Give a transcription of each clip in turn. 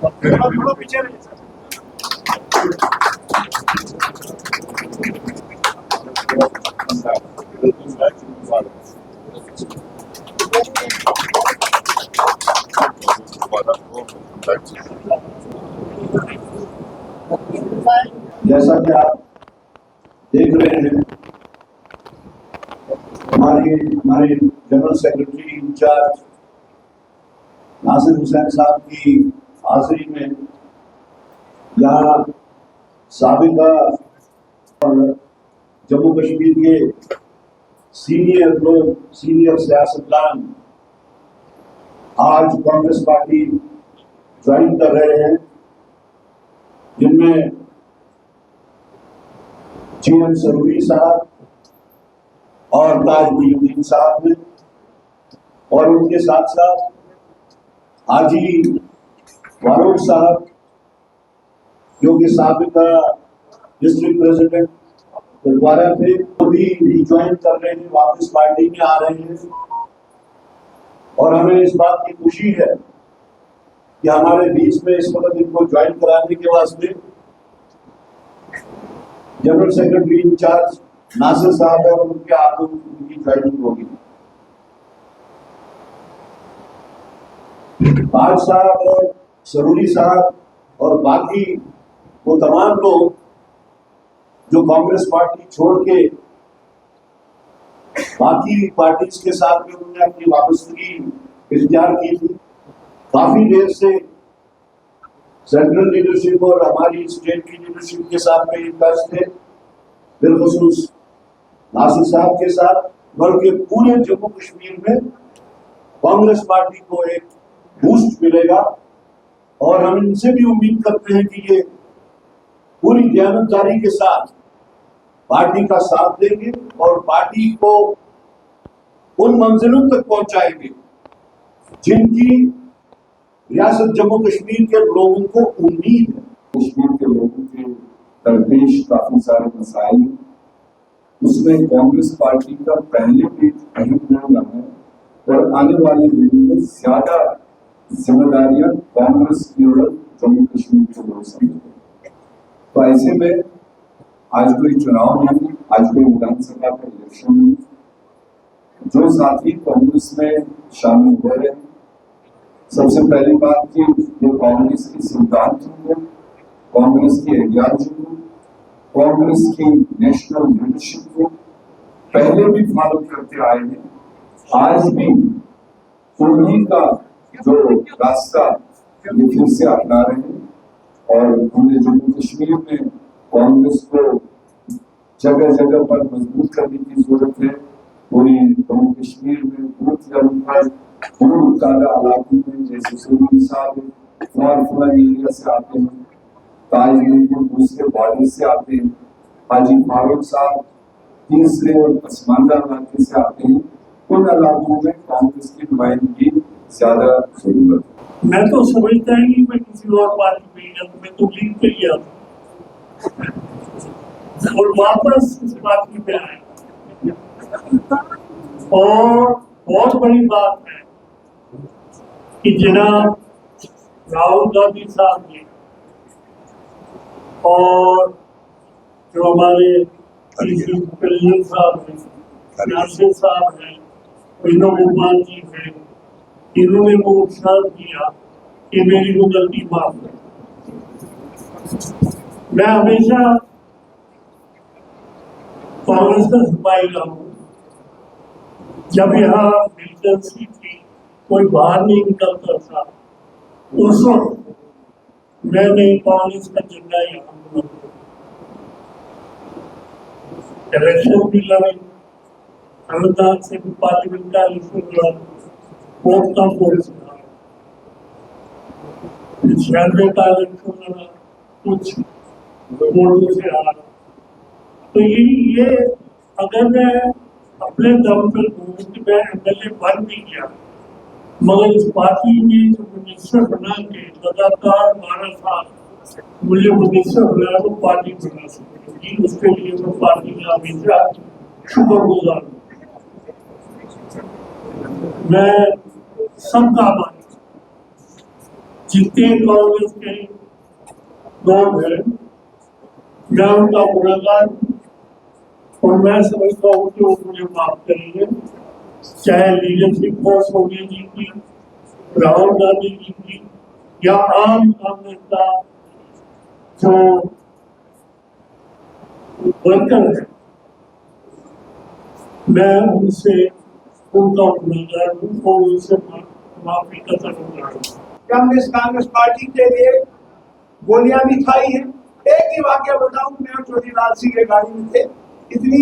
थोड़ा पीछे रहिए सर। जैसा कि आप देख रहे हैं, हमारे general secretary incharge Nasir Hussain साहब की हाजिरी में यहाँ साबिका और जम्मू कश्मीर के सीनियर सियासतदान आज कांग्रेस पार्टी ज्वाइन कर रहे हैं, जिनमें GM सरूरी साहब और ताज मुहीउद्दीन साहब हैं, और उनके साथ साथ हाजी फारूक साहब जो कि साबिका डिस्ट्रिक्ट प्रेसिडेंट गुरुद्वारा थे, वो भी रिज्वाइन कर रहे हैं, वापस पार्टी में आ रहे हैं। और हमें इस बात की खुशी है कि हमारे बीच में इस वक्त इनको ज्वाइन कराने के वास्ते जनरल सेक्रेटरी इंचार्ज नासिर साहब है और उनके हाथों उनकी ज्वाइनिंग होगी। ताज साहब और सरूरी साहब और बाकी वो तमाम लोग जो कांग्रेस पार्टी छोड़ के बाकी पार्टीज के साथ में उन्होंने अपनी वापसी इख्तियार की थी, काफी देर से सेंट्रल लीडरशिप और हमारी स्टेट की लीडरशिप के साथ में टच थे, बिलखुसूस नासिर साहब के साथ, बल्कि पूरे जम्मू कश्मीर में कांग्रेस पार्टी को एक बूस्ट मिलेगा। और हम इनसे भी उम्मीद करते हैं कि ये पूरी दयानतदारी के साथ पार्टी का साथ देंगे और पार्टी को उन मंजिलों तक पहुंचाएंगे जिनकी रियासत जम्मू कश्मीर के लोगों को उम्मीद है। कश्मीर के लोगों के दरपेश काफी सारे मसाइल, उसमें कांग्रेस पार्टी का पहले भी अहम रोल रहा है और आने वाले दिनों में ज्यादा जिम्मेदारियां कांग्रेस की ओर जम्मू कश्मीर के लोग समझते। तो ऐसे में आज कोई चुनाव नहीं, आज कोई विधानसभा का इलेक्शन नहीं, जो साथी कांग्रेस में शामिल हो रहे हैं, सबसे पहली बात कि ये कांग्रेस की सिद्धांत हो, कांग्रेस की आइडियालजी हो, कांग्रेस की नेशनल लीडरशिप को पहले भी फॉलो करते आए हैं, आज भी उन्हीं का जो रास्ता ये फिर से अपना रहे हैं। और हमने जम्मू कश्मीर में कांग्रेस को जगह जगह पर मजबूत करने की जरूरत है। पूरी जम्मू कश्मीर में बूथ लेवल पर इलाकों में जैसे सरूरी साहब एरिया से आते हैं, ताज मुहीउद्दीन दूसरे बॉर्डर से आते हैं, हाजी फारूक साहब तीसरे और पसमानदा इलाके से आते हैं, उन इलाकों में कांग्रेस की नुमाइंदगी ज्यादा जरूरत है। मैं तो समझता है कि मैं किसी और पार्टी में गया, मैं तो लीग पे गया और वापस इस पार्टी में आया। और बहुत बड़ी बात है कि जनाब राहुल गांधी साहब ने और जो हमारे प्रेसिडेंट साहब हैं, नासिर साहब हैं, वेणुगोपाल जी हैं, इन्होंने वो उत्साह किया कि मेरी वो गलती माफ है। मैं हमेशा कांग्रेस का सिपाही रहा हूँ। जब यहाँ मिलिटेंसी थी, कोई बाहर नहीं निकलता था, उस वक्त मैंने कांग्रेस का झंडा यहाँ बुलंद किया। इलेक्शन भी लड़ी, अनंतनाग से भी पार्लियामेंट का इलेक्शन लड़ा, बहुत कम वोट से हारा। 96 का इलेक्शन लड़ा, कुछ वोटों से हारा। तो ये अगर मैं अपने दम पर कहूँ कि मैं MLA बन भी गया, मगर इस पार्टी में जो मिनिस्टर बना के लगातार 12 साल मुझे मिनिस्टर बनाया, वो पार्टी बना सकेगी, उसके लिए मैं पार्टी का हमेशा शुक्रगुजार हूँ। मैं सबका आभारी, जितने कांग्रेस के लोग हैं मैं उनका गुणगान और मैं समझता हूँ कि वो मुझे माफ करेंगे, चाहे लीडरशिप फोर्स सोनिया जी की, राहुल गांधी जी की या आम कांग्रेस का जो वर्कर है, मैं उनसे उनका गुणगान हूँ और उनसे माफी का करूँगा। कांग्रेस पार्टी के लिए गोलियां भी खाई है। एक ही वाक्य बताऊं, मैं और चौधरीलाल सिंह के गाड़ी में थे, इतनी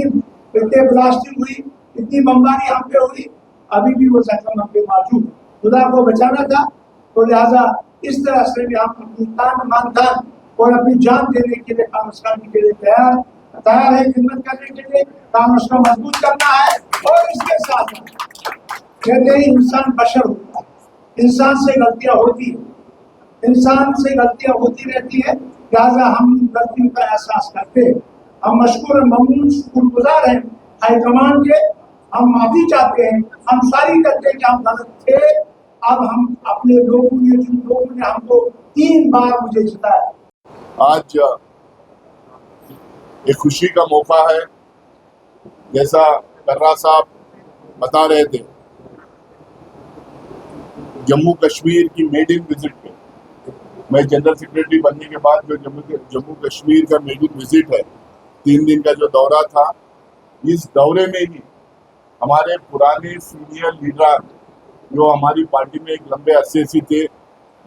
ब्लास्टिंग हुई, इतनी बमबारी हम पे हुई, अभी भी वो जख्म हम पे मौजूद है। खुदा को बचाना था, तो लिहाजा इस तरह से भी हम अपनी तान मान धान और अपनी जान देने के लिए कांग्रेस पार्टी के लिए तैयार है खिदमत करने के लिए। कांग्रेस को मजबूत करना है और इसके साथ कहते हैं इंसान बशर होता है, इंसान से गलतियां होती है, इंसान से गलतियां होती रहती है, लिहाजा हम गलतियों का एहसास करते हैं। हम मशकूर ममनून शुक्रगुजार हैं हाईकमान के, हम माफी चाहते हैं, हम सारी करते हैं कि हम गलत थे। अब हम अपने लोगों ने, जिन लोगों ने हमको 3 बार मुझे जिताया, आज एक खुशी का मौका है। जैसा कर्रा साहब बता रहे थे, जम्मू कश्मीर की मेडिन विजिट पे, मैं जनरल सेक्रेटरी बनने के बाद जो जम्मू कश्मीर का मेडिन विजिट है, 3 दिन का जो दौरा था, इस दौरे में ही हमारे पुराने सीनियर लीडर जो हमारी पार्टी में एक लंबे अरसे से थे,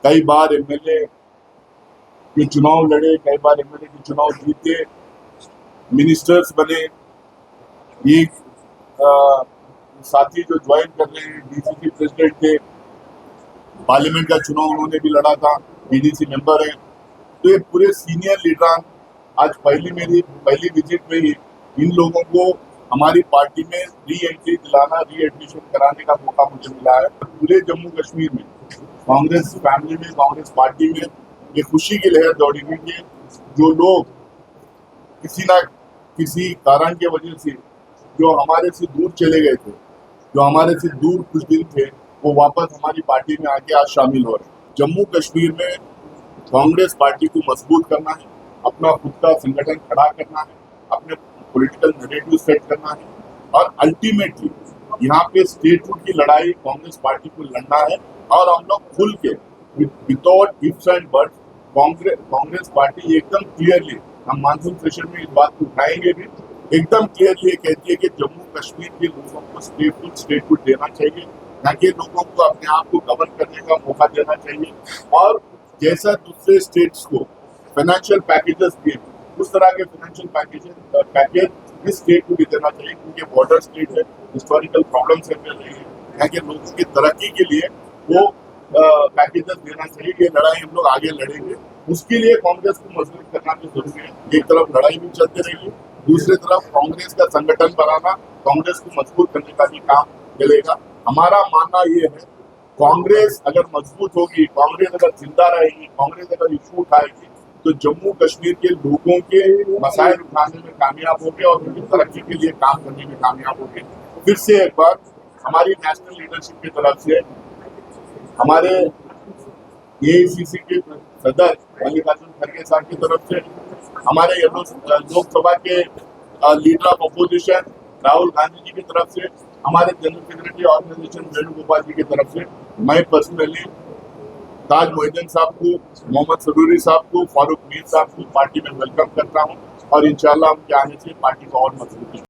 कई बार एमएलए के चुनाव लड़े, कई बार एमएलए के चुनाव जीते, मिनिस्टर्स बने, एक साथी जो ज्वाइन कर रहे हैं डीसीसी प्रेसिडेंट थे, पार्लियामेंट का चुनाव उन्होंने भी लड़ा था, बीडीसी मेंबर हैं। तो ये पूरे सीनियर लीडर आज मेरी पहली विजिट में ही इन लोगों को हमारी पार्टी में री एंट्री दिलाना, री एडमिशन कराने का मौका मुझे मिला है। पूरे जम्मू कश्मीर में कांग्रेस फैमिली में, कांग्रेस पार्टी में ये खुशी की लहर दौड़ी हुई है। जो लोग किसी न किसी कारण की वजह से जो हमारे से दूर चले गए थे, जो हमारे से दूर कुछ दिन थे, वो वापस हमारी पार्टी में आके आज शामिल हो रहे हैं। जम्मू कश्मीर में कांग्रेस पार्टी को मजबूत करना है, अपना खुद का संगठन खड़ा करना है, अपने पॉलिटिकल नैरेटिव सेट करना है और अल्टीमेटली यहाँ पे स्टेटहुड की लड़ाई कांग्रेस पार्टी को लड़ना है। और हम लोग खुल के without ifs and buts Congress party एकदम क्लियरली, हम मानसून सेशन में इस बात को उठाएंगे भी, एकदम क्लियरली ये कहती है कि जम्मू कश्मीर के लोगों को स्टेटहुड देना चाहिए, यहाँ के लोगों को अपने आप को गवर्न करने का मौका देना चाहिए। और जैसा दूसरे स्टेट्स को फाइनेंशियल पैकेजेस दिए, उस तरह के फाइनेंशियल पैकेज इस स्टेट को भी देना चाहिए, क्योंकि बॉर्डर स्टेट है, हिस्टोरिकल प्रॉब्लम्स है, यहाँ के लोगों की तरक्की के लिए वो पैकेजेस देना चाहिए। ये लड़ाई हम लोग आगे लड़ेंगे, उसके लिए कांग्रेस को मजबूत करना भी जरूरी है। एक तरफ लड़ाई भी चलती रहेगी, दूसरी तरफ कांग्रेस का संगठन बनाना, कांग्रेस को मजबूत करने का भी काम चलेगा। हमारा मानना ये है, कांग्रेस अगर मजबूत होगी, कांग्रेस अगर जिंदा रहेगी, कांग्रेस अगर इशू उठाएगी, तो जम्मू कश्मीर के लोगों के मसाइल उठाने में कामयाब होंगे और उनकी तरक्की के लिए काम करने में कामयाब होंगे। फिर से एक बार हमारी नेशनल लीडरशिप की तरफ से, हमारे एआईसीसी के सदर मल्लिकार्जुन खड़गे साहब की तरफ से, हमारे लोकसभा के leader of opposition Rahul Gandhi ji की तरफ से, हमारे general secretary organisation Venugopal ji की तरफ से, मैं पर्सनली ताज मोहिद्दीन साहब को, मोहम्मद सरूरी साहब को, फारूक मीर साहब को पार्टी में वेलकम करता हूं और इंशाल्लाह उनके आने से पार्टी को और मजबूती